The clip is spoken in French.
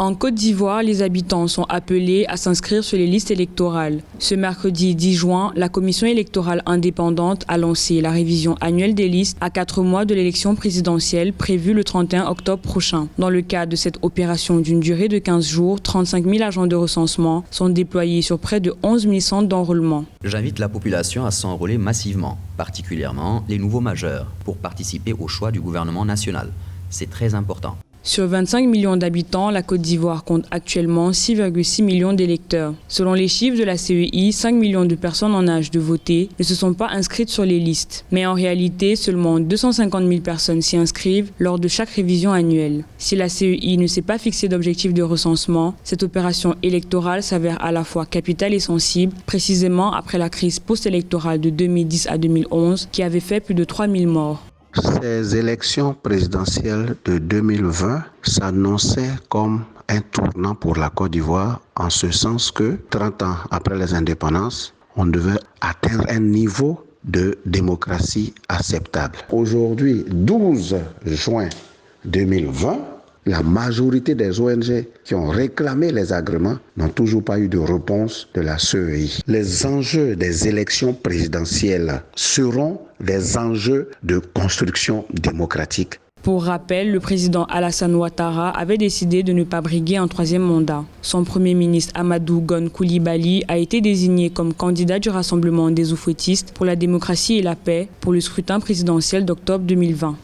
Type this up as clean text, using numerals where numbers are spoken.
En Côte d'Ivoire, les habitants sont appelés à s'inscrire sur les listes électorales. Ce mercredi 10 juin, la Commission électorale indépendante a lancé la révision annuelle des listes à 4 mois de l'élection présidentielle prévue le 31 octobre prochain. Dans le cadre de cette opération d'une durée de 15 jours, 35 000 agents de recensement sont déployés sur près de 11 000 centres d'enrôlement. J'invite la population à s'enrôler massivement, particulièrement les nouveaux majeurs, pour participer au choix du gouvernement national. C'est très important. Sur 25 millions d'habitants, la Côte d'Ivoire compte actuellement 6,6 millions d'électeurs. Selon les chiffres de la CEI, 5 millions de personnes en âge de voter ne se sont pas inscrites sur les listes. Mais en réalité, seulement 250 000 personnes s'y inscrivent lors de chaque révision annuelle. Si la CEI ne s'est pas fixé d'objectif de recensement, cette opération électorale s'avère à la fois capitale et sensible, précisément après la crise post-électorale de 2010 à 2011 qui avait fait plus de 3 000 morts. Ces élections présidentielles de 2020 s'annonçaient comme un tournant pour la Côte d'Ivoire, en ce sens que 30 ans après les indépendances, on devait atteindre un niveau de démocratie acceptable. Aujourd'hui, 12 juin 2020, la majorité des ONG qui ont réclamé les agréments n'ont toujours pas eu de réponse de la CEI. Les enjeux des élections présidentielles seront des enjeux de construction démocratique. Pour rappel, le président Alassane Ouattara avait décidé de ne pas briguer un troisième mandat. Son premier ministre Amadou Gon Coulibaly a été désigné comme candidat du Rassemblement des Oufouettistes pour la démocratie et la paix pour le scrutin présidentiel d'octobre 2020.